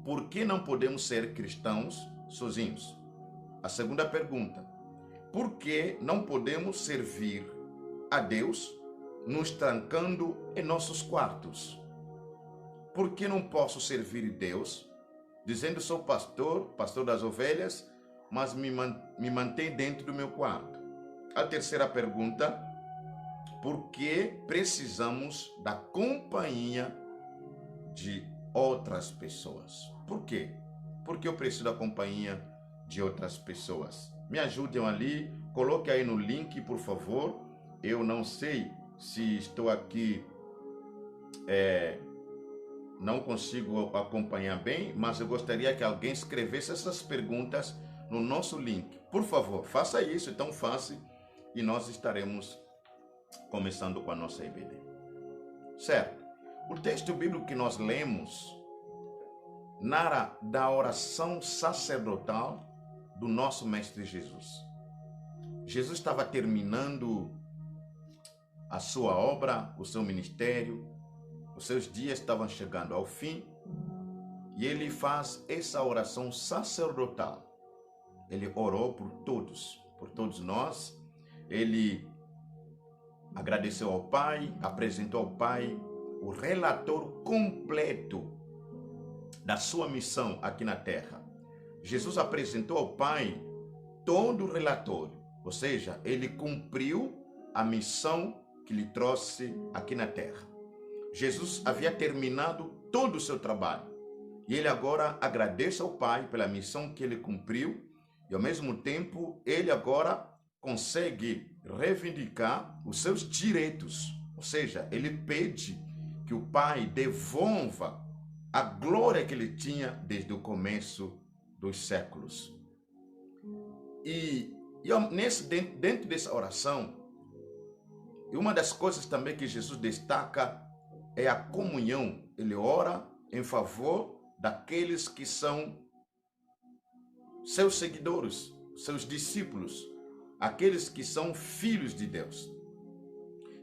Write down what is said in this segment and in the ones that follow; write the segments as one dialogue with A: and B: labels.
A: por que não podemos ser cristãos sozinhos? A segunda pergunta, por que não podemos servir a Deus nos trancando em nossos quartos? Por que não posso servir Deus dizendo sou pastor, pastor das ovelhas, mas me mantém dentro do meu quarto? A terceira pergunta, por que precisamos da companhia de outras pessoas? Por quê? Porque eu preciso da companhia de outras pessoas. Me ajudem ali, coloque aí no link, por favor. Eu não sei se estou aqui, não consigo acompanhar bem, mas eu gostaria que alguém escrevesse essas perguntas no nosso link. Por favor, faça isso, é tão fácil, e nós estaremos começando com a nossa EBD. Certo? O texto bíblico que nós lemos narra da oração sacerdotal do nosso Mestre Jesus. Jesus estava terminando a sua obra, o seu ministério, os seus dias estavam chegando ao fim, e ele faz essa oração sacerdotal. Ele orou por todos nós. Ele agradeceu ao Pai, apresentou ao Pai o relatório completo da sua missão aqui na terra. Jesus apresentou ao Pai todo o relatório, ou seja, ele cumpriu a missão que lhe trouxe aqui na terra. Jesus havia terminado todo o seu trabalho e ele agora agradece ao Pai pela missão que ele cumpriu e ao mesmo tempo ele agora consegue reivindicar os seus direitos, ou seja, ele pede que o Pai devolva a glória que ele tinha desde o começo dos séculos. E dentro dessa oração, uma das coisas também que Jesus destaca é a comunhão. Ele ora em favor daqueles que são seus seguidores, seus discípulos, aqueles que são filhos de Deus.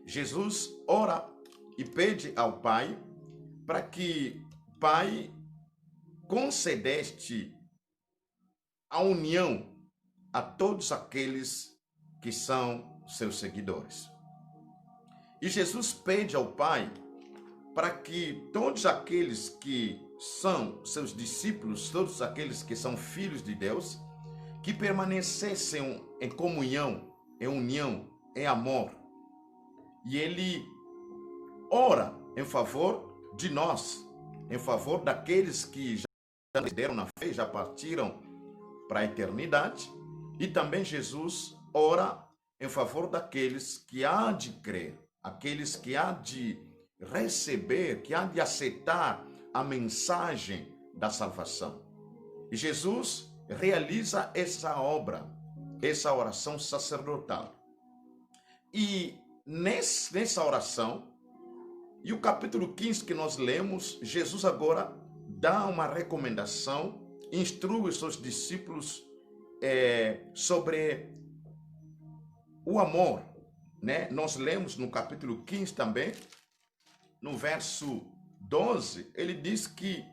A: Jesus ora e pede ao Pai para que, Pai, concedeste a união a todos aqueles que são seus seguidores. E Jesus pede ao Pai para que todos aqueles que são seus discípulos, todos aqueles que são filhos de Deus, que permanecessem em comunhão, em união, em amor. E ele ora em favor de nós, em favor daqueles que já deram na fé, já partiram para a eternidade. E também Jesus ora em favor daqueles que há de crer, aqueles que há de receber, que há de aceitar a mensagem da salvação. E Jesus realiza essa obra, essa oração sacerdotal. E nessa oração, e o capítulo 15 que nós lemos, Jesus agora dá uma recomendação, instrui os seus discípulos sobre o amor, né? Nós lemos no capítulo 15 também, no verso 12, ele diz que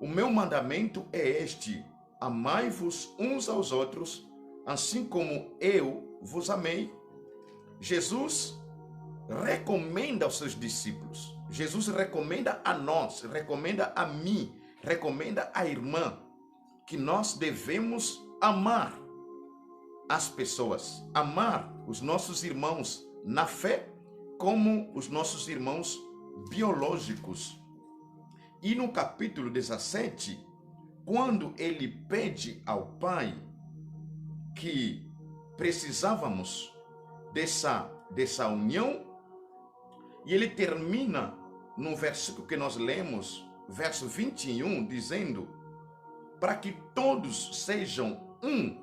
A: o meu mandamento é este: amai-vos uns aos outros, assim como eu vos amei. Jesus recomenda aos seus discípulos, Jesus recomenda a nós, recomenda a mim, recomenda à irmã, que nós devemos amar as pessoas, amar os nossos irmãos na fé, como os nossos irmãos biológicos. E no capítulo 17, quando ele pede ao Pai que precisávamos dessa união, e ele termina no versículo que nós lemos, verso 21, dizendo: para que todos sejam um,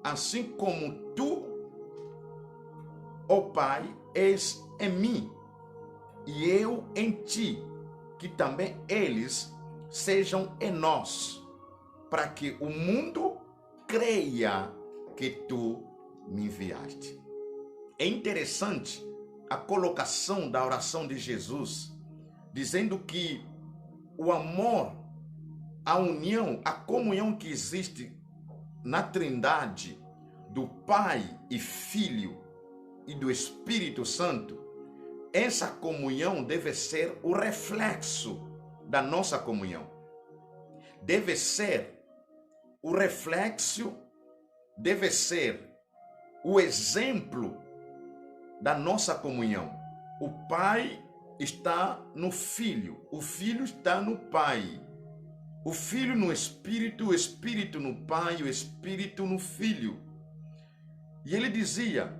A: assim como tu, ó Pai, és em mim, e eu em ti, que também eles sejam em nós, para que o mundo creia que tu me enviaste. É interessante a colocação da oração de Jesus, dizendo que o amor a união, a comunhão que existe na Trindade do Pai e Filho e do Espírito Santo, essa comunhão deve ser o reflexo da nossa comunhão. Deve ser o reflexo, deve ser o exemplo da nossa comunhão. O Pai está no Filho, o Filho está no Pai, o Filho no Espírito, o Espírito no Pai, o Espírito no Filho. E ele dizia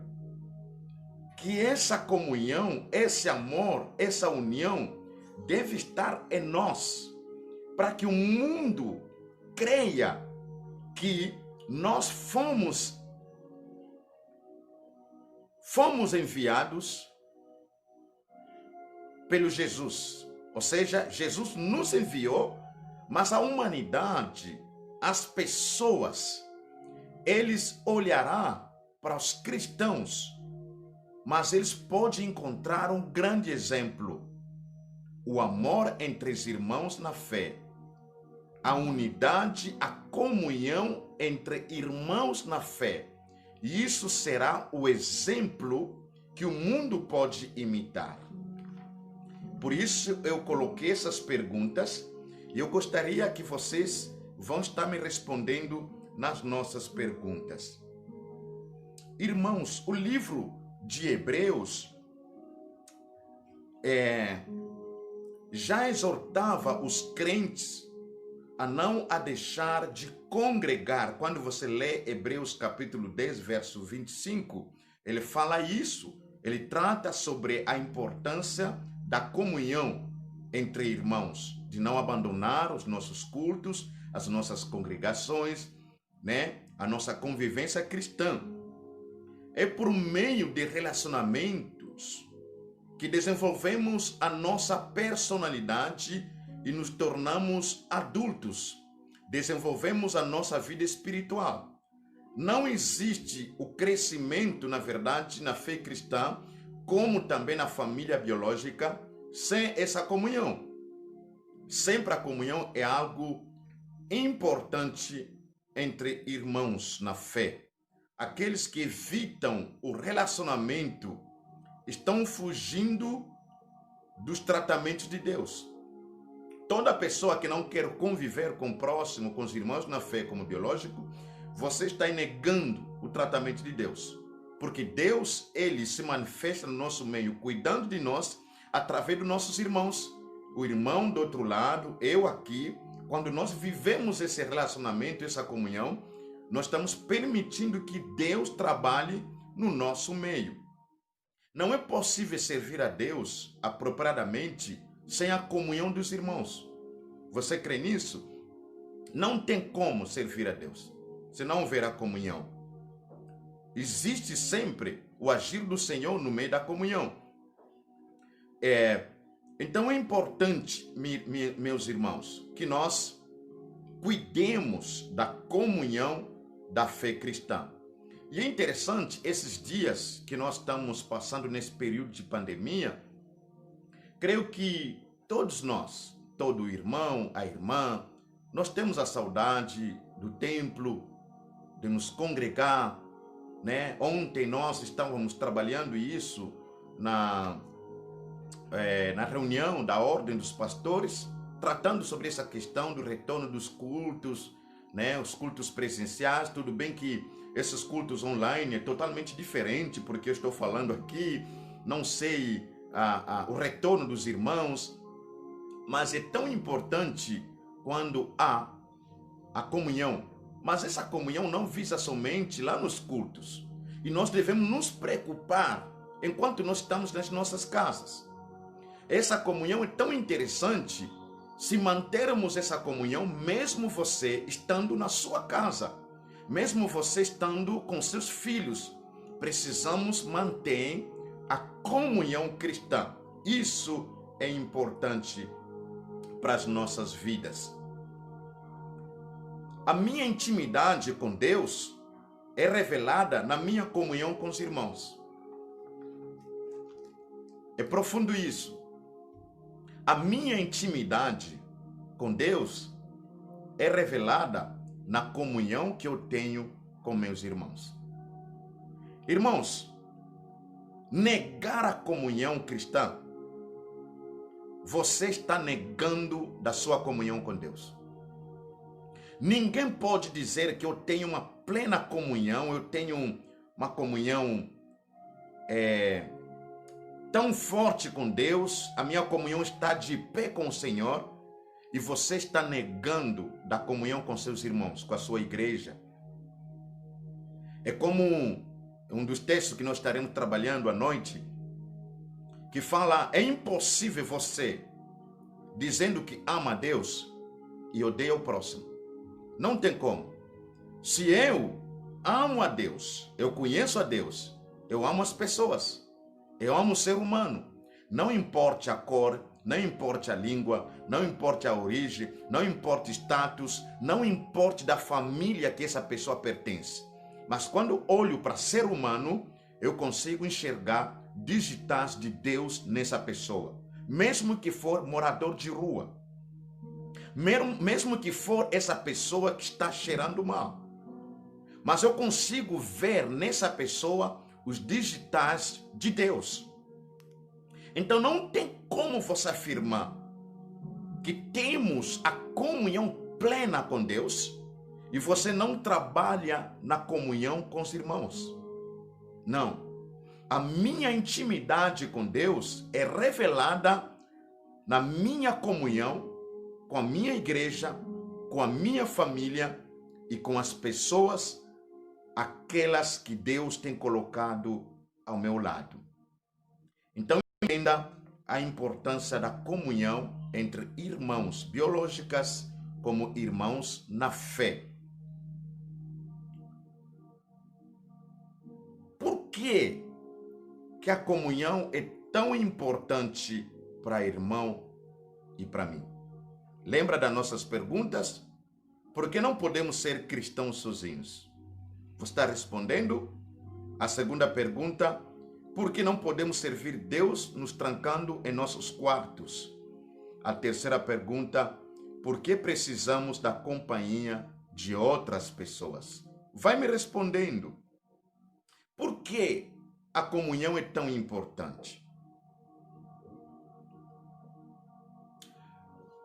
A: que essa comunhão, esse amor, essa união deve estar em nós, para que o mundo creia que nós fomos enviados pelo Jesus. Ou seja, Jesus nos enviou, mas a humanidade, as pessoas, eles olharão para os cristãos, mas eles podem encontrar um grande exemplo: o amor entre os irmãos na fé, a unidade, a comunhão entre irmãos na fé. E isso será o exemplo que o mundo pode imitar. Por isso eu coloquei essas perguntas e eu gostaria que vocês vão estar me respondendo nas nossas perguntas. Irmãos, o livro de Hebreus já exortava os crentes a não deixar de congregar. Quando você lê Hebreus capítulo 10, verso 25, ele fala isso. Ele trata sobre a importância da comunhão entre irmãos, de não abandonar os nossos cultos, as nossas congregações, né? A nossa convivência cristã. É por meio de relacionamentos que desenvolvemos a nossa personalidade e nos tornamos adultos. Desenvolvemos a nossa vida espiritual. Não existe o crescimento, na verdade, na fé cristã, como também na família biológica, sem essa comunhão. Sempre a comunhão é algo importante entre irmãos na fé. Aqueles que evitam o relacionamento estão fugindo dos tratamentos de Deus. Toda pessoa que não quer conviver com o próximo, com os irmãos na fé como biológico, você está negando o tratamento de Deus. Porque Deus, ele se manifesta no nosso meio, cuidando de nós, através dos nossos irmãos. O irmão do outro lado, eu aqui, quando nós vivemos esse relacionamento, essa comunhão, nós estamos permitindo que Deus trabalhe no nosso meio. Não é possível servir a Deus apropriadamente sem a comunhão dos irmãos. Você crê nisso? Não tem como servir a Deus se não houver a comunhão. Existe sempre o agir do Senhor no meio da comunhão. Então é importante, meus irmãos, que nós cuidemos da comunhão da fé cristã. E é interessante, esses dias que nós estamos passando nesse período de pandemia, creio que todos nós, todo irmão, a irmã, nós temos a saudade do templo, de nos congregar, né? Ontem nós estávamos trabalhando isso na reunião da Ordem dos Pastores, tratando sobre essa questão do retorno dos cultos, né? Os cultos presenciais. Tudo bem que esses cultos online é totalmente diferente, porque eu estou falando aqui, não sei o retorno dos irmãos, mas é tão importante quando há a comunhão. Mas essa comunhão não visa somente lá nos cultos. E nós devemos nos preocupar enquanto nós estamos nas nossas casas. Essa comunhão é tão interessante se mantermos essa comunhão mesmo você estando na sua casa, mesmo você estando com seus filhos. Precisamos manter a comunhão cristã. Isso é importante para as nossas vidas. A minha intimidade com Deus é revelada na minha comunhão com os irmãos. É profundo isso. A minha intimidade com Deus é revelada na comunhão que eu tenho com meus irmãos. Irmãos, negar a comunhão cristã, você está negando da sua comunhão com Deus. Ninguém pode dizer que eu tenho uma plena comunhão, eu tenho uma comunhão tão forte com Deus, a minha comunhão está de pé com o Senhor, e você está negando da comunhão com seus irmãos, com a sua igreja. É como um dos textos que nós estaremos trabalhando à noite, que fala, é impossível você, dizendo que ama a Deus, e odeia o próximo. Não tem como. Se eu amo a Deus, eu conheço a Deus, eu amo as pessoas, eu amo o ser humano, não importa a cor, não importa a língua, não importa a origem, não importa o status, não importa da família que essa pessoa pertence. Mas quando olho para ser humano, eu consigo enxergar digitais de Deus nessa pessoa. Mesmo que for morador de rua. Mesmo que for essa pessoa que está cheirando mal. Mas eu consigo ver nessa pessoa os digitais de Deus. Então não tem como você afirmar que temos a comunhão plena com Deus e você não trabalha na comunhão com os irmãos. Não. A minha intimidade com Deus é revelada na minha comunhão com a minha igreja, com a minha família e com as pessoas, aquelas que Deus tem colocado ao meu lado. Então, entenda a importância da comunhão entre irmãos biológicas como irmãos na fé. Por que a comunhão é tão importante para irmão e para mim? Lembra das nossas perguntas? Por que não podemos ser cristãos sozinhos? Você está respondendo? A segunda pergunta, por que não podemos servir Deus nos trancando em nossos quartos? A terceira pergunta, por que precisamos da companhia de outras pessoas? Vai me respondendo. Por que a comunhão é tão importante?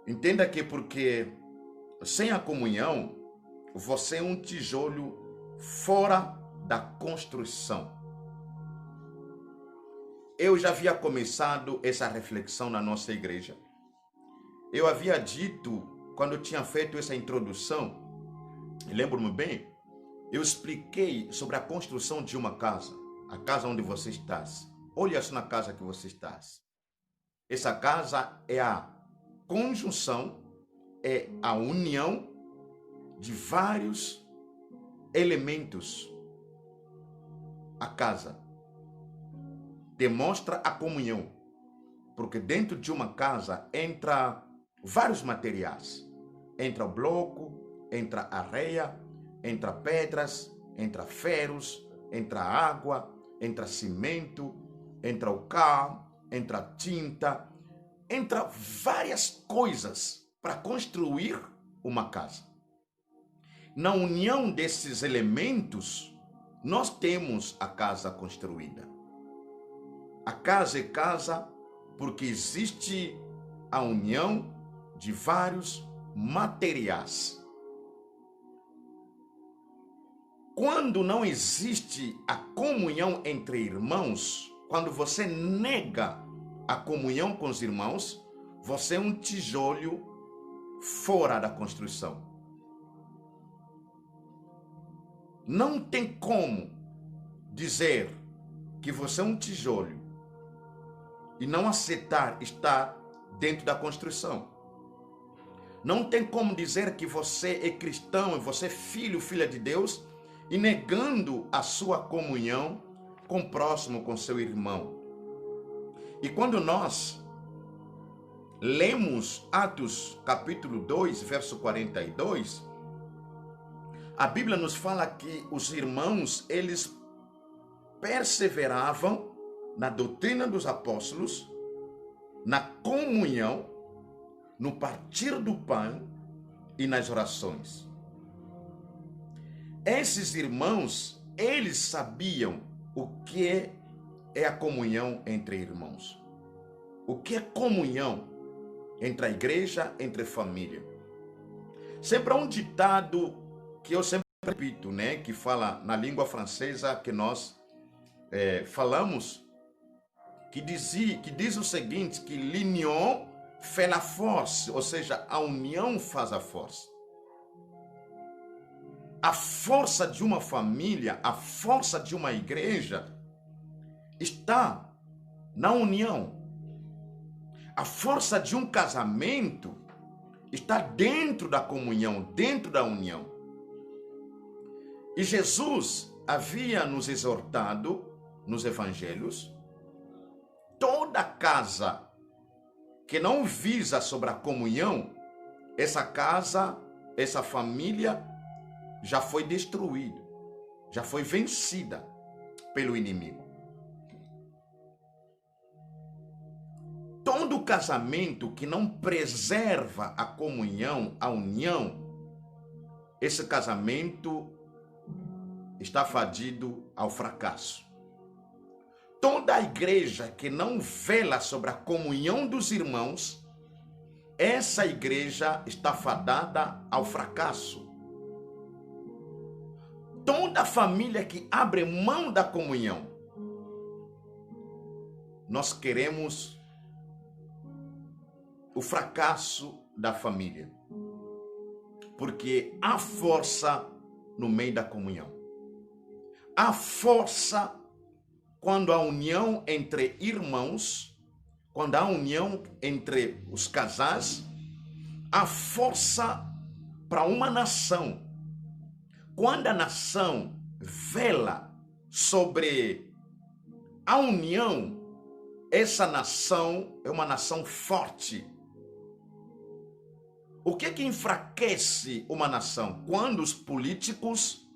A: Entenda que porque sem a comunhão, você é um tijolo fora da construção. Eu já havia começado essa reflexão na nossa igreja. Eu havia dito, quando eu tinha feito essa introdução, lembro-me bem, eu expliquei sobre a construção de uma casa, a casa onde você está. Olha só na casa que você está. Essa casa é a conjunção, é a união de vários elementos. A casa demonstra a comunhão, porque dentro de uma casa entra vários materiais. Entra o bloco, entra areia, entra pedras, entra ferros, entra água, entra cimento, entra o cal, entra tinta, entra várias coisas para construir uma casa. Na união desses elementos, nós temos a casa construída. A casa é casa porque existe a união de vários materiais. Quando não existe a comunhão entre irmãos, quando você nega a comunhão com os irmãos, você é um tijolo fora da construção. Não tem como dizer que você é um tijolo e não aceitar estar dentro da construção. Não tem como dizer que você é cristão e você é filho, filha de Deus e negando a sua comunhão com o próximo, com seu irmão. E quando nós lemos Atos capítulo 2, verso 42, a Bíblia nos fala que os irmãos, eles perseveravam na doutrina dos apóstolos, na comunhão, no partir do pão e nas orações. Esses irmãos, eles sabiam o que é a comunhão entre irmãos. O que é comunhão entre a igreja, entre a família. Sempre há um ditado que eu sempre repito, né, que fala na língua francesa que nós falamos, que diz o seguinte, que l'union fait la force, ou seja, a união faz a força. A força de uma família, a força de uma igreja está na união. A força de um casamento está dentro da comunhão, dentro da união. E Jesus havia nos exortado nos evangelhos, toda casa que não visa sobre a comunhão, essa casa, essa família já foi destruída, já foi vencida pelo inimigo. Todo casamento que não preserva a comunhão, a união, esse casamento está fadado ao fracasso. Toda a igreja que não vela sobre a comunhão dos irmãos, essa igreja está fadada ao fracasso. Toda família que abre mão da comunhão, nós queremos o fracasso da família, porque há força no meio da comunhão. Há força quando há união entre irmãos, quando há união entre os casais, há força para uma nação. Quando a nação vela sobre a união, essa nação é uma nação forte. O que é que enfraquece uma nação? Quando os políticos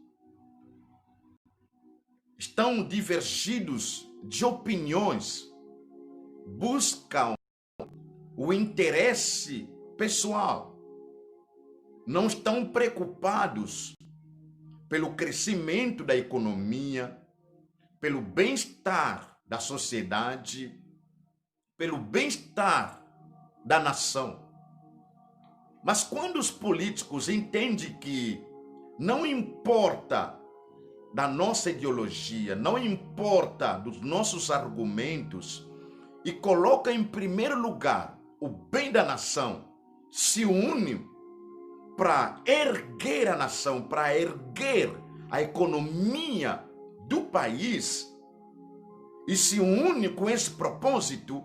A: estão divergidos de opiniões, buscam o interesse pessoal, não estão preocupados pelo crescimento da economia, pelo bem-estar da sociedade, pelo bem-estar da nação. Mas quando os políticos entendem que não importa da nossa ideologia, não importa dos nossos argumentos, e colocam em primeiro lugar o bem da nação, se unem para erguer a nação, para erguer a economia do país, e se une com esse propósito,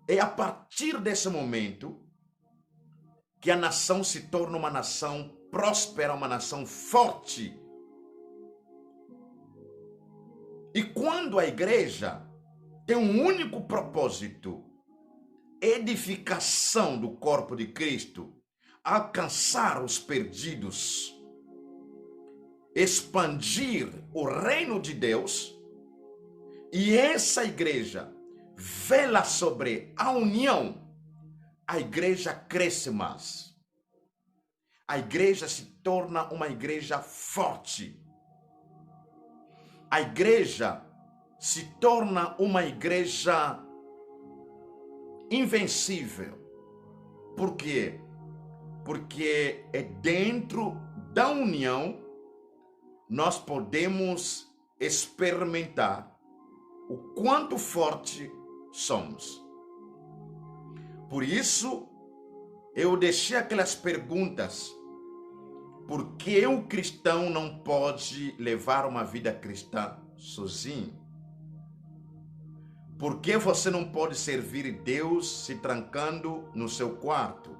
A: é a partir desse momento que a nação se torna uma nação próspera, uma nação forte. E quando a igreja tem um único propósito, edificação do corpo de Cristo, alcançar os perdidos, expandir o reino de Deus, e essa igreja vela sobre a união, a igreja cresce mais. A igreja se torna uma igreja forte. A igreja se torna uma igreja invencível. Por quê? Porque é dentro da união nós podemos experimentar o quanto forte somos. Por isso, eu deixei aquelas perguntas. Por que o cristão não pode levar uma vida cristã sozinho? Por que você não pode servir Deus se trancando no seu quarto?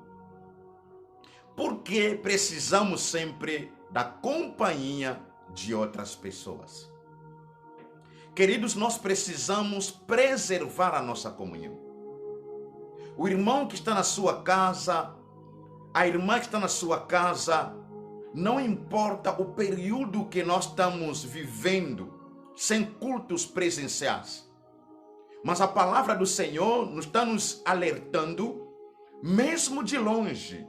A: Por que precisamos sempre da companhia de outras pessoas? Queridos, nós precisamos preservar a nossa comunhão. O irmão que está na sua casa, a irmã que está na sua casa, não importa o período que nós estamos vivendo, sem cultos presenciais. Mas a palavra do Senhor está nos alertando, mesmo de longe,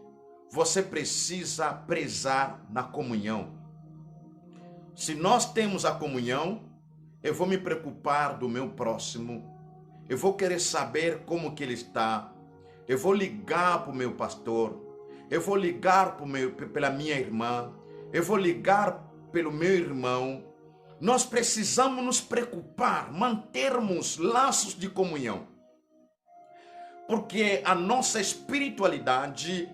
A: você precisa prezar na comunhão. Se nós temos a comunhão, eu vou me preocupar do meu próximo, eu vou querer saber como que ele está, eu vou ligar para o meu pastor, eu vou ligar pela minha irmã, eu vou ligar pelo meu irmão. Nós precisamos nos preocupar, mantermos laços de comunhão. Porque a nossa espiritualidade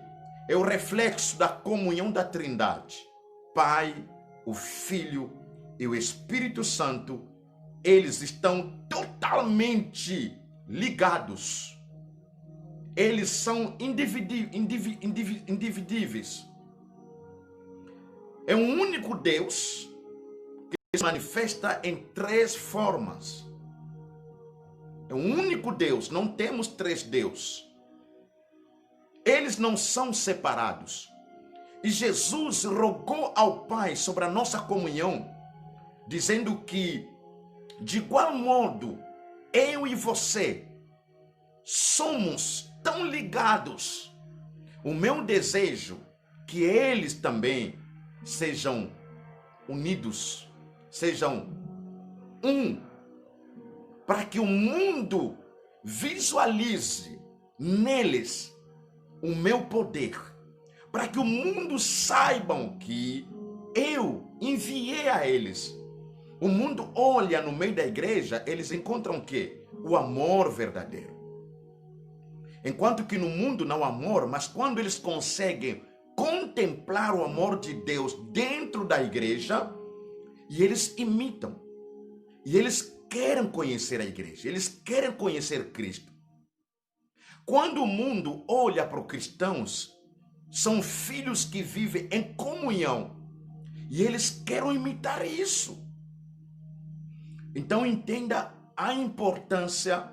A: é o reflexo da comunhão da Trindade. Pai, o Filho e o Espírito Santo, eles estão totalmente ligados. Eles são individíveis. É um único Deus que se manifesta em três formas. É um único Deus, não temos três deuses. Eles não são separados. E Jesus rogou ao Pai sobre a nossa comunhão, dizendo que, de igual modo, eu e você somos tão ligados. O meu desejo é que eles também sejam unidos, sejam um, para que o mundo visualize neles o meu poder, para que o mundo saibam que eu enviei a eles. O mundo olha no meio da igreja, eles encontram o quê? O amor verdadeiro. Enquanto que no mundo não há amor, mas quando eles conseguem contemplar o amor de Deus dentro da igreja, e eles imitam, e eles querem conhecer a igreja, eles querem conhecer Cristo. Quando o mundo olha para os cristãos, são filhos que vivem em comunhão, e eles querem imitar isso. Então entenda a importância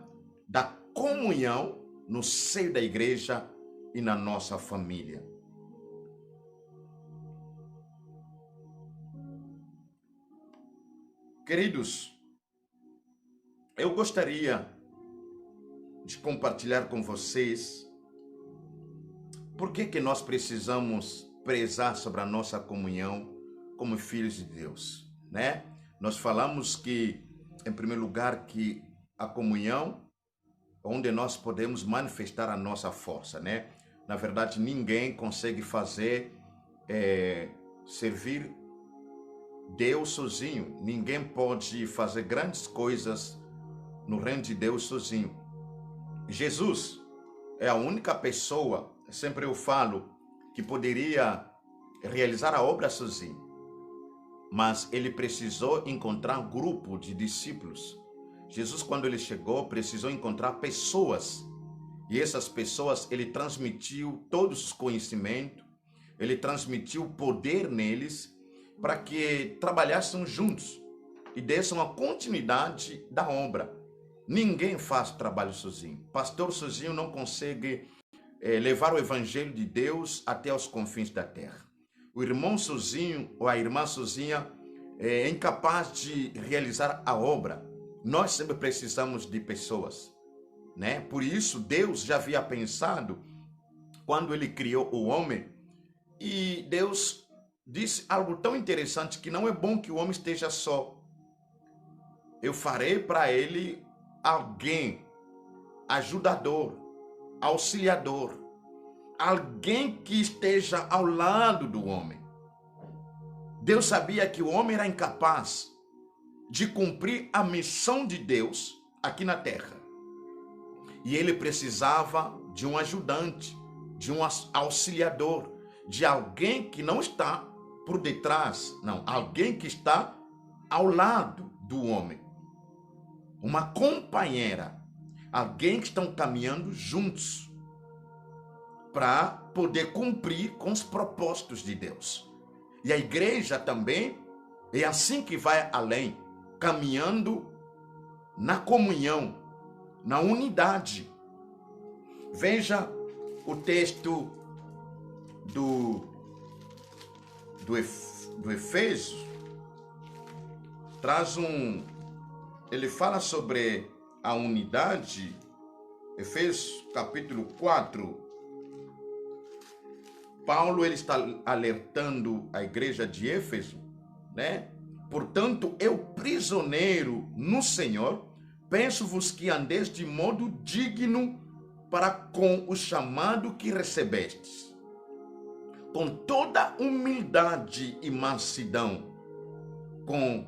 A: da comunhão no seio da igreja e na nossa família. Queridos, eu gostaria de compartilhar com vocês por que nós precisamos prezar sobre a nossa comunhão como filhos de Deus, né? Nós falamos que, em primeiro lugar, que a comunhão é onde nós podemos manifestar a nossa força, né? Na verdade, ninguém consegue servir Deus sozinho. Ninguém pode fazer grandes coisas no reino de Deus sozinho. Jesus é a única pessoa, sempre eu falo, que poderia realizar a obra sozinho. Mas ele precisou encontrar um grupo de discípulos. Jesus, quando ele chegou, precisou encontrar pessoas. E essas pessoas, ele transmitiu todos os conhecimentos, ele transmitiu o poder neles, para que trabalhassem juntos e dessem uma continuidade da obra. Ninguém faz trabalho sozinho. Pastor sozinho não consegue levar o evangelho de Deus até os confins da terra. O irmão sozinho ou a irmã sozinha é incapaz de realizar a obra. Nós sempre precisamos de pessoas, né? Por isso Deus já havia pensado quando ele criou o homem, e Deus disse algo tão interessante, que não é bom que o homem esteja só. Eu farei para ele alguém, ajudador, auxiliador, alguém que esteja ao lado do homem. Deus sabia que o homem era incapaz de cumprir a missão de Deus aqui na terra. E ele precisava de um ajudante, de um auxiliador, de alguém que não está por detrás, não, alguém que está ao lado do homem. Uma companheira, alguém que estão caminhando juntos para poder cumprir com os propósitos de Deus. E a igreja também é assim que vai além, caminhando na comunhão, na unidade. Veja o texto do Efésios, ele fala sobre a unidade. Efésios capítulo 4, Paulo ele está alertando a igreja de Éfeso, né? Portanto, eu prisioneiro no Senhor, penso-vos que andeis de modo digno para com o chamado que recebestes, com toda humildade e mansidão, com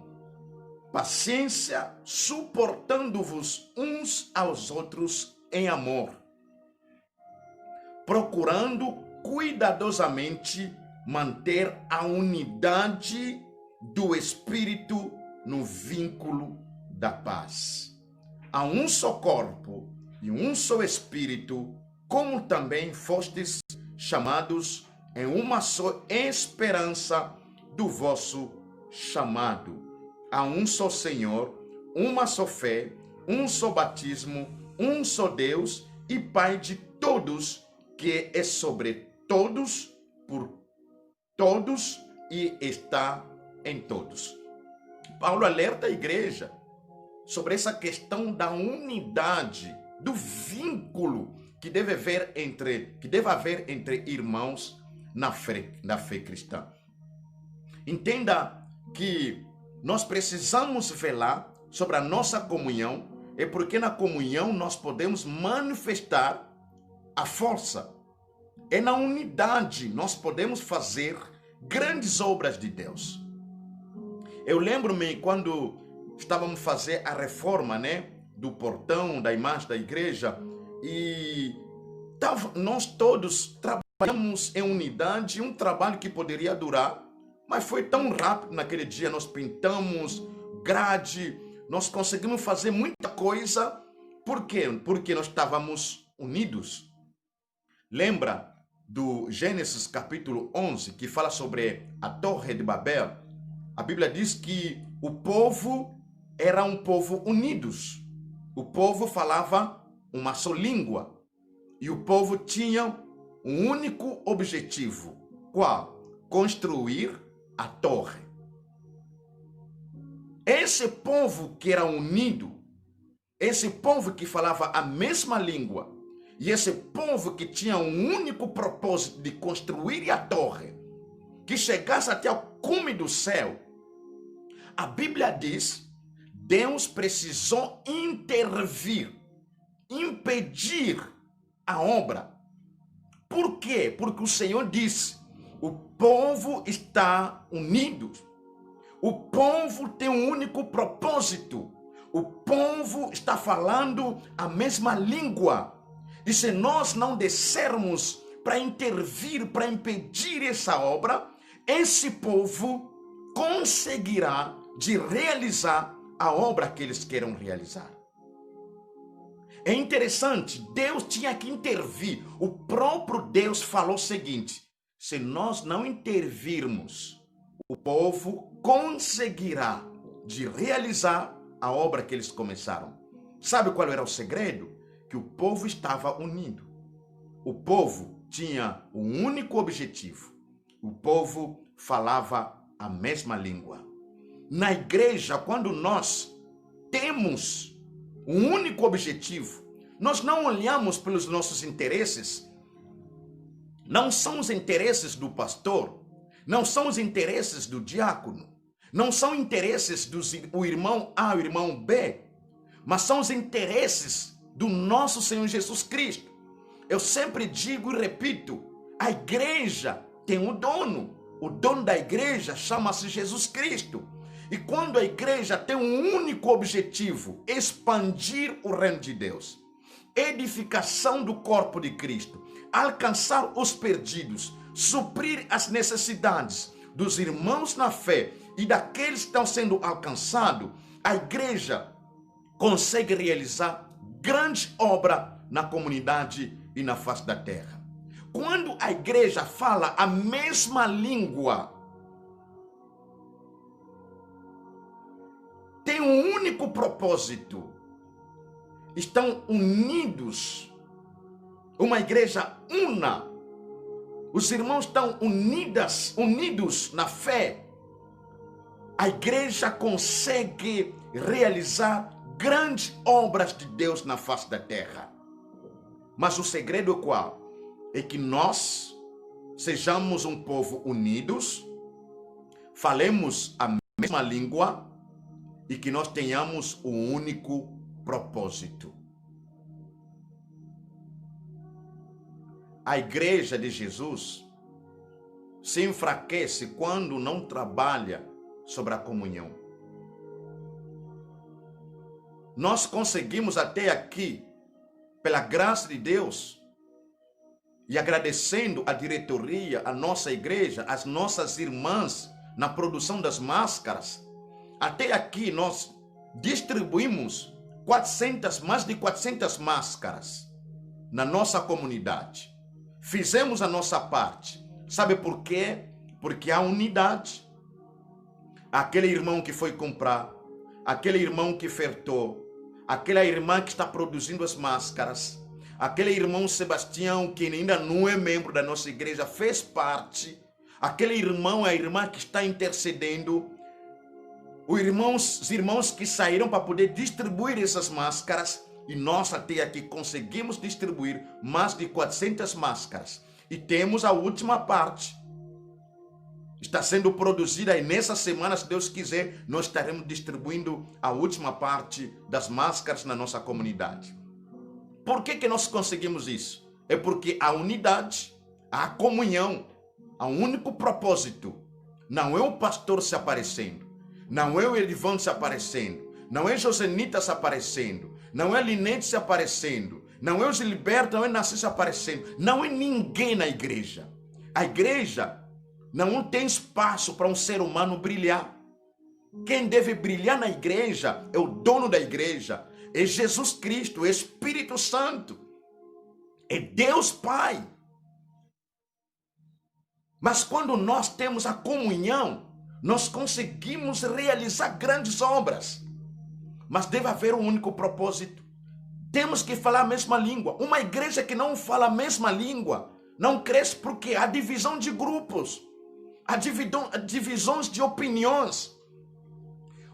A: paciência, suportando-vos uns aos outros em amor, procurando cuidadosamente manter a unidade do Espírito no vínculo da paz. Há um só corpo e um só Espírito, como também fostes chamados em uma só esperança do vosso chamado. Há um só Senhor, uma só fé, um só batismo, um só Deus e Pai de todos, que é sobre todos, por todos e está em todos. Paulo alerta a igreja sobre essa questão da unidade, do vínculo que deve haver entre irmãos na fé cristã. Entenda que nós precisamos velar sobre a nossa comunhão, é porque na comunhão nós podemos manifestar a força. É na unidade nós podemos fazer grandes obras de Deus. Eu lembro-me quando estávamos a fazer a reforma, né, do portão, da imagem da igreja, e nós todos trabalhamos em unidade, um trabalho que poderia durar, mas foi tão rápido naquele dia. Nós pintamos grade, nós conseguimos fazer muita coisa. Por quê? Porque nós estávamos unidos. Lembra do Gênesis capítulo 11, que fala sobre a Torre de Babel? A Bíblia diz que o povo era um povo unidos. O povo falava uma só língua. E o povo tinha um único objetivo. Qual? Construir a torre. Esse povo que era unido, esse povo que falava a mesma língua, e esse povo que tinha um único propósito de construir a torre, que chegasse até o cume do céu, a Bíblia diz, Deus precisou intervir, impedir a obra. Por quê? Porque o Senhor disse, o povo está unido, o povo tem um único propósito, o povo está falando a mesma língua. E se nós não descermos para intervir, para impedir essa obra, esse povo conseguirá de realizar a obra que eles queiram realizar. É interessante, Deus tinha que intervir. O próprio Deus falou o seguinte, se nós não intervirmos, o povo conseguirá de realizar a obra que eles começaram. Sabe qual era o segredo? Que o povo estava unido. O povo tinha um único objetivo. O povo falava a mesma língua. Na igreja, quando nós temos um único objetivo, nós não olhamos pelos nossos interesses. Não são os interesses do pastor, não são os interesses do diácono, não são interesses do irmão A, o irmão B, mas são os interesses do nosso Senhor Jesus Cristo. Eu sempre digo e repito, a igreja tem um dono. O dono da igreja chama-se Jesus Cristo. E quando a igreja tem um único objetivo, expandir o reino de Deus, edificação do corpo de Cristo, alcançar os perdidos, suprir as necessidades dos irmãos na fé e daqueles que estão sendo alcançados, a igreja consegue realizar grande obra na comunidade e na face da terra. Quando a igreja fala a mesma língua, tem um único propósito, estão unidos, uma igreja una, os irmãos estão unidos na fé, a igreja consegue realizar grandes obras de Deus na face da terra. Mas o segredo é qual? É que nós sejamos um povo unidos, falemos a mesma língua e que nós tenhamos um único propósito. A igreja de Jesus se enfraquece quando não trabalha sobre a comunhão. Nós conseguimos até aqui, pela graça de Deus, e agradecendo a diretoria, a nossa igreja, as nossas irmãs na produção das máscaras, até aqui nós distribuímos mais de 400 máscaras na nossa comunidade. Fizemos a nossa parte. Sabe por quê? Porque há unidade. Aquele irmão que foi comprar, aquele irmão que ofertou, aquela irmã que está produzindo as máscaras, aquele irmão Sebastião que ainda não é membro da nossa igreja, fez parte, aquele irmão, a irmã que está intercedendo, os irmãos que saíram para poder distribuir essas máscaras, e nós até aqui conseguimos distribuir mais de 400 máscaras. E temos a última parte. Está sendo produzida e nessa semana, se Deus quiser, nós estaremos distribuindo a última parte das máscaras na nossa comunidade. Por que nós conseguimos isso? É porque a unidade, a comunhão, há um único propósito. Não é o pastor se aparecendo, não é o Edivan se aparecendo, não é Josenita se aparecendo, não é Linete se aparecendo, não é o Gilberto, não é Narciso se aparecendo, não é ninguém na igreja. A igreja não tem espaço para um ser humano brilhar. Quem deve brilhar na igreja é o dono da igreja, é Jesus Cristo, é o Espírito Santo, é Deus Pai. Mas quando nós temos a comunhão, nós conseguimos realizar grandes obras. Mas deve haver um único propósito. Temos que falar a mesma língua. Uma igreja que não fala a mesma língua não cresce porque há divisão de grupos, há divisões de opiniões.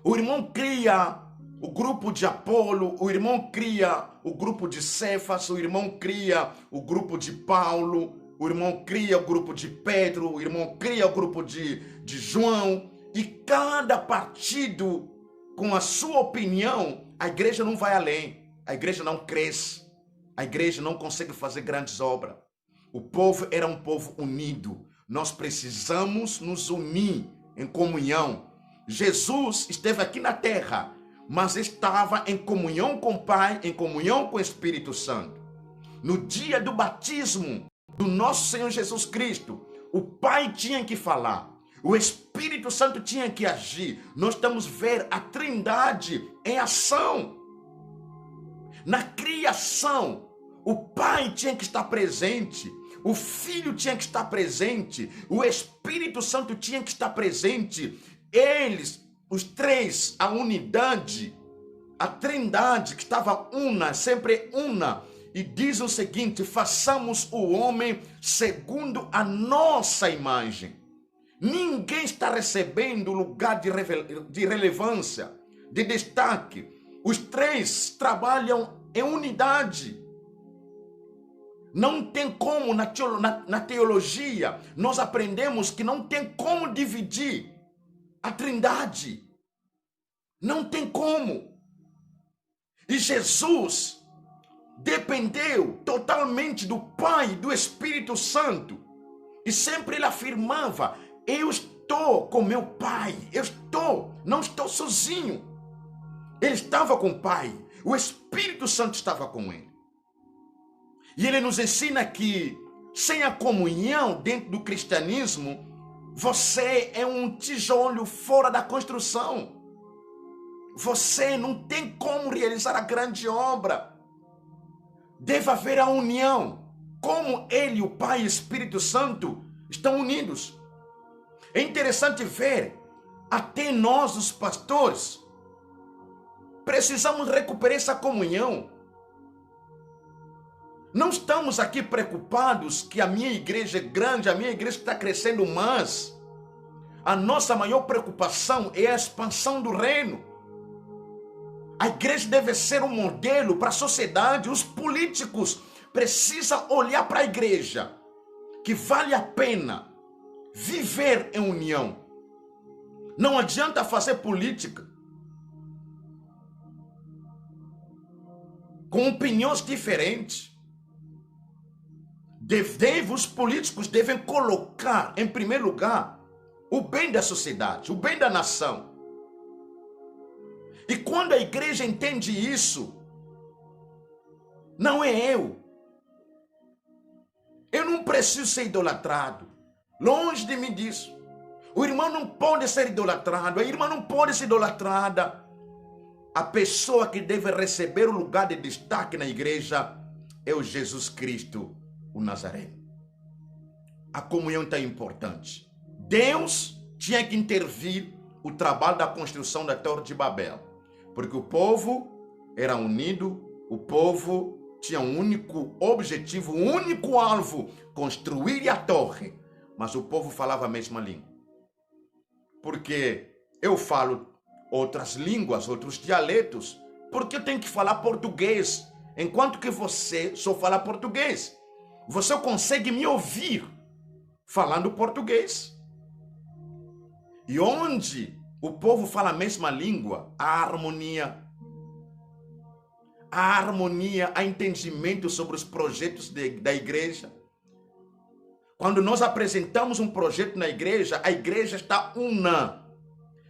A: O irmão cria o grupo de Apolo, o irmão cria o grupo de Cefas, o irmão cria o grupo de Paulo, o irmão cria o grupo de Pedro, o irmão cria o grupo de João, e cada partido com a sua opinião, a igreja não vai além, a igreja não cresce, a igreja não consegue fazer grandes obras. O povo era um povo unido, nós precisamos nos unir em comunhão. Jesus esteve aqui na terra, mas estava em comunhão com o Pai, em comunhão com o Espírito Santo. No dia do batismo do nosso Senhor Jesus Cristo, o Pai tinha que falar, o Espírito Santo tinha que agir. Nós estamos vendo a Trindade em ação. Na criação, o Pai tinha que estar presente, o Filho tinha que estar presente, o Espírito Santo tinha que estar presente. Eles, os três, a unidade, a Trindade que estava una, sempre una. E diz o seguinte: façamos o homem segundo a nossa imagem. Ninguém está recebendo lugar de relevância, de destaque. Os três trabalham em unidade. Não tem como, na teologia, nós aprendemos que não tem como dividir a Trindade. Não tem como. E Jesus dependeu totalmente do Pai e do Espírito Santo. E sempre ele afirmava: eu estou com meu Pai, não estou sozinho. Ele estava com o Pai, o Espírito Santo estava com ele. E ele nos ensina que sem a comunhão dentro do cristianismo, você é um tijolo fora da construção. Você não tem como realizar a grande obra. Deve haver a união. Como ele, o Pai e o Espírito Santo estão unidos. É interessante ver, até nós, os pastores, precisamos recuperar essa comunhão. Não estamos aqui preocupados que a minha igreja é grande, a minha igreja está crescendo mais. A nossa maior preocupação é a expansão do reino. A igreja deve ser um modelo para a sociedade. Os políticos precisam olhar para a igreja, que vale a pena viver em união. Não adianta fazer política com opiniões diferentes. Os políticos devem colocar em primeiro lugar o bem da sociedade, o bem da nação. E quando a igreja entende isso, não é eu não preciso ser idolatrado, longe de mim disso. O irmão não pode ser idolatrado, a irmã não pode ser idolatrada. A pessoa que deve receber o lugar de destaque na igreja é o Jesus Cristo, o Nazareno. A comunhão está importante. Deus tinha que intervir o trabalho da construção da Torre de Babel, porque o povo era unido, o povo tinha um único objetivo, um único alvo, construir a torre, mas o povo falava a mesma língua. Porque eu falo outras línguas, outros dialetos, porque eu tenho que falar português, enquanto que você só fala português. Você consegue me ouvir falando português. E onde o povo fala a mesma língua, há harmonia. Há harmonia, há entendimento sobre os projetos da igreja. Quando nós apresentamos um projeto na igreja, a igreja está una.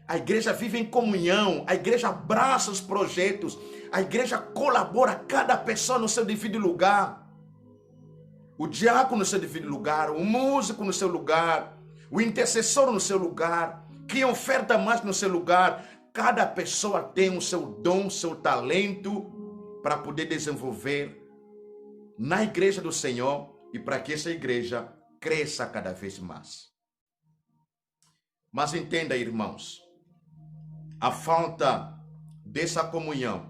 A: A igreja vive em comunhão, a igreja abraça os projetos, a igreja colabora, cada pessoa no seu devido lugar. O diácono no seu devido lugar, o músico no seu lugar, o intercessor no seu lugar, quem oferta mais no seu lugar. Cada pessoa tem o seu dom, o seu talento para poder desenvolver na igreja do Senhor e para que essa igreja cresça cada vez mais. Mas entenda, irmãos, a falta dessa comunhão,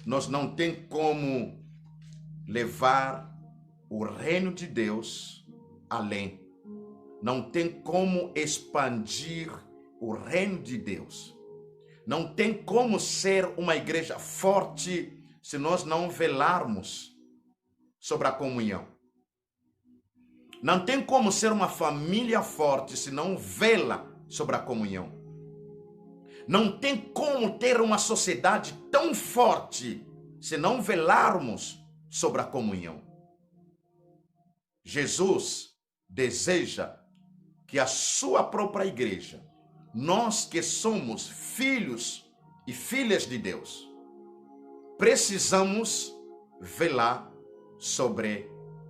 A: nós não tem como levar o reino de Deus além. Não tem como expandir o reino de Deus. Não tem como ser uma igreja forte se nós não velarmos sobre a comunhão. Não tem como ser uma família forte se não vela sobre a comunhão. Não tem como ter uma sociedade tão forte se não velarmos sobre a comunhão. Jesus deseja que a sua própria igreja, nós que somos filhos e filhas de Deus, precisamos velar sobre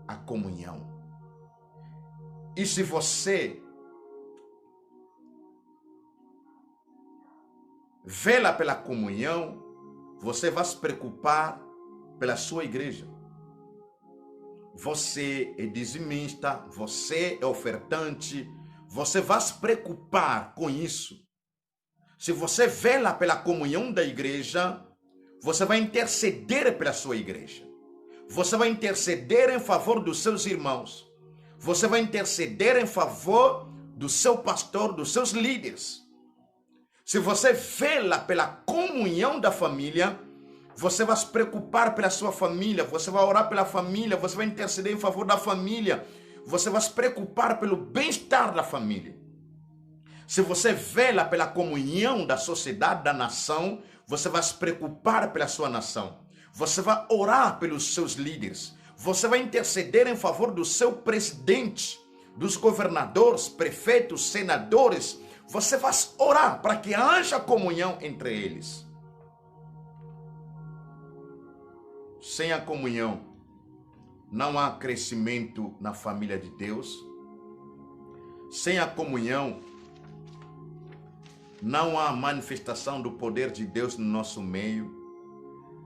A: a comunhão. E se você vela pela comunhão, você vai se preocupar pela sua igreja. Você é dizimista, você é ofertante, você vai se preocupar com isso. Se você vela pela comunhão da igreja, você vai interceder pela sua igreja. Você vai interceder em favor dos seus irmãos. Você vai interceder em favor do seu pastor, dos seus líderes. Se você vela pela comunhão da família, você vai se preocupar pela sua família, você vai orar pela família, você vai interceder em favor da família, você vai se preocupar pelo bem-estar da família. Se você vela pela comunhão da sociedade, da nação, você vai se preocupar pela sua nação. Você vai orar pelos seus líderes. Você vai interceder em favor do seu presidente, dos governadores, prefeitos, senadores. Você vai orar para que haja comunhão entre eles. Sem a comunhão, não há crescimento na família de Deus. Sem a comunhão, não há manifestação do poder de Deus no nosso meio.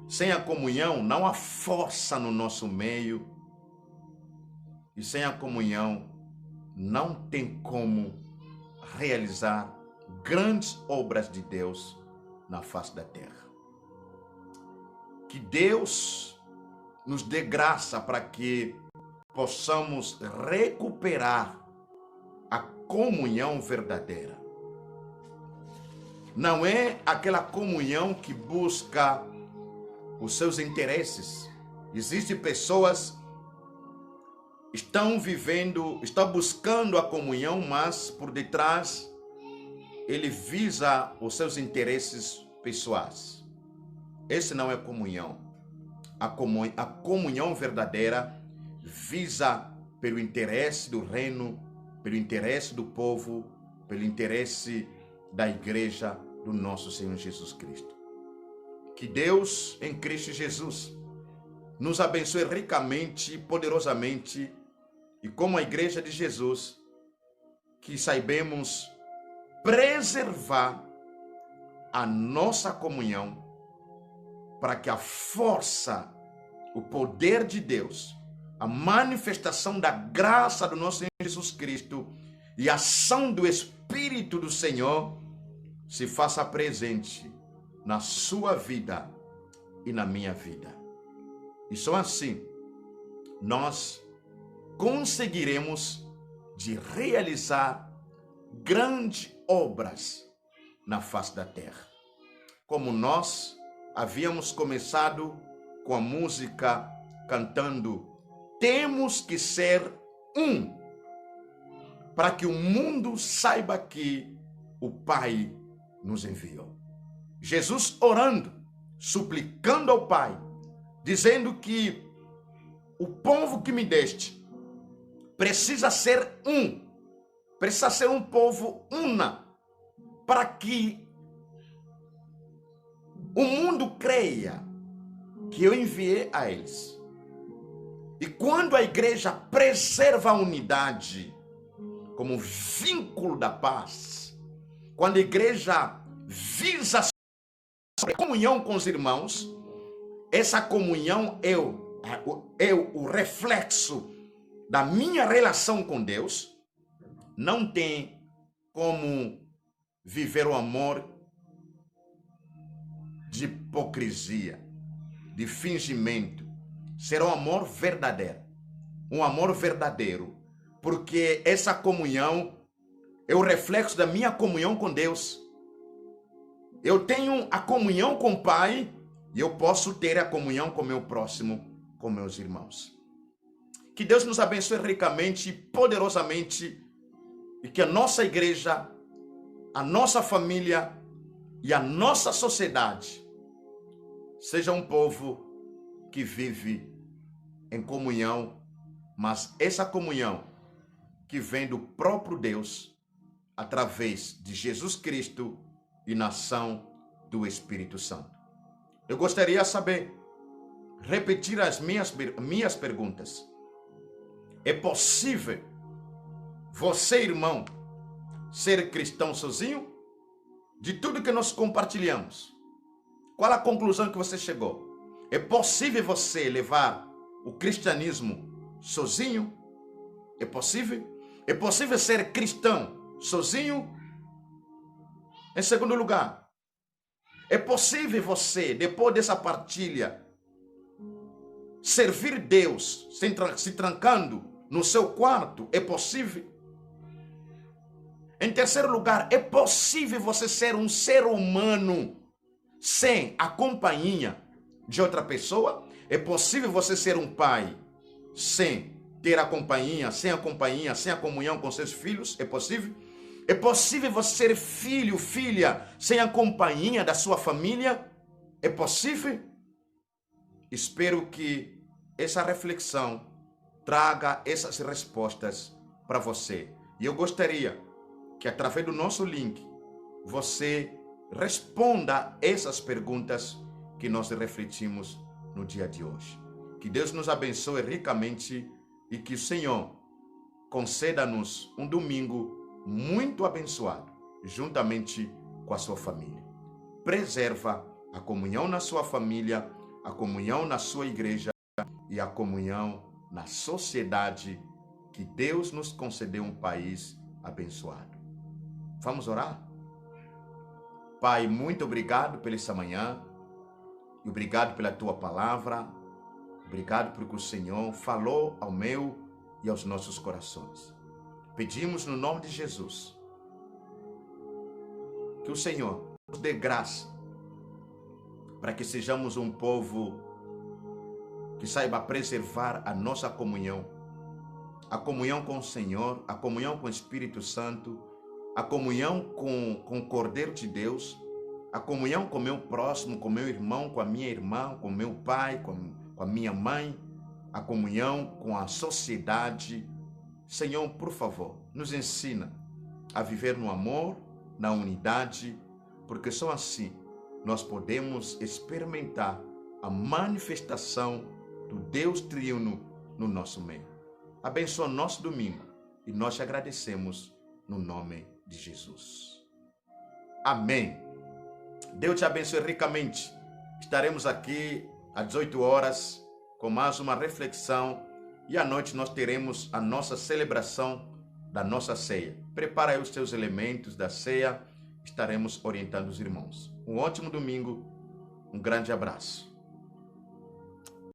A: Sem a comunhão, não há força no nosso meio. E sem a comunhão, não tem como realizar grandes obras de Deus na face da terra. Que Deus nos dê graça para que possamos recuperar a comunhão verdadeira. Não é aquela comunhão que busca os seus interesses. Existem pessoas estão buscando a comunhão, mas por detrás ele visa os seus interesses pessoais. Esse não é comunhão. A comunhão verdadeira visa pelo interesse do reino, pelo interesse do povo, pelo interesse da igreja do nosso Senhor Jesus Cristo. Que Deus em Cristo Jesus nos abençoe ricamente e poderosamente, e como a igreja de Jesus, que saibamos preservar a nossa comunhão, para que a força, o poder de Deus, a manifestação da graça do nosso Senhor Jesus Cristo e a ação do Espírito do Senhor se faça presente na sua vida e na minha vida. E só assim nós conseguiremos de realizar grandes obras na face da terra. Como nós havíamos começado com a música cantando: temos que ser um, para que o mundo saiba que o Pai nos enviou. Jesus orando, suplicando ao Pai, dizendo que o povo que me deste precisa ser um povo una, para que o mundo creia que eu enviei a eles. E quando a igreja preserva a unidade como vínculo da paz, quando a igreja visa a comunhão com os irmãos, essa comunhão é o reflexo da minha relação com Deus. Não tem como viver o amor de hipocrisia, de fingimento. Será um amor verdadeiro, porque essa comunhão é o reflexo da minha comunhão com Deus. Eu tenho a comunhão com o Pai e eu posso ter a comunhão com meu próximo, com meus irmãos. Que Deus nos abençoe ricamente e poderosamente, e que a nossa igreja, a nossa família e a nossa sociedade seja um povo que vive em comunhão, mas essa comunhão que vem do próprio Deus, através de Jesus Cristo e na ação do Espírito Santo. Eu gostaria de saber, repetir as minhas perguntas. É possível você, irmão, ser cristão sozinho? De tudo que nós compartilhamos, qual a conclusão que você chegou? É possível você levar o cristianismo sozinho? É possível? É possível ser cristão sozinho? Em segundo lugar, é possível você, depois dessa partilha, servir Deus se trancando no seu quarto? É possível? Em terceiro lugar, é possível você ser um ser humano sem a companhia de outra pessoa? É possível você ser um pai sem ter a companhia, sem a comunhão com seus filhos? É possível? É possível você ser filho, filha, sem a companhia da sua família? É possível? Espero que essa reflexão traga essas respostas para você. E eu gostaria que através do nosso link você responda essas perguntas que nós refletimos no dia de hoje. Que Deus nos abençoe ricamente e que o Senhor conceda-nos um domingo muito abençoado, juntamente com a sua família. Preserva a comunhão na sua família, a comunhão na sua igreja e a comunhão na sociedade, que Deus nos concedeu um país abençoado. Vamos orar? Pai, muito obrigado por essa manhã, e obrigado pela tua palavra, obrigado porque o Senhor falou ao meu e aos nossos corações. Pedimos no nome de Jesus que o Senhor nos dê graça para que sejamos um povo que saiba preservar a nossa comunhão a comunhão com o Senhor, a comunhão com o Espírito Santo, a comunhão com o Cordeiro de Deus, a comunhão com o meu próximo, com o meu irmão, com a minha irmã, com o meu pai, com a minha mãe, a comunhão com a sociedade. Senhor, por favor, nos ensina a viver no amor, na unidade, porque só assim nós podemos experimentar a manifestação do Deus triuno no nosso meio. Abençoa nosso domingo e nós te agradecemos no nome de Jesus. Amém. Deus te abençoe ricamente. Estaremos aqui às 18 horas com mais uma reflexão e à noite nós teremos a nossa celebração da nossa ceia. Prepara aí os teus elementos da ceia, estaremos orientando os irmãos. Um ótimo domingo, um grande abraço.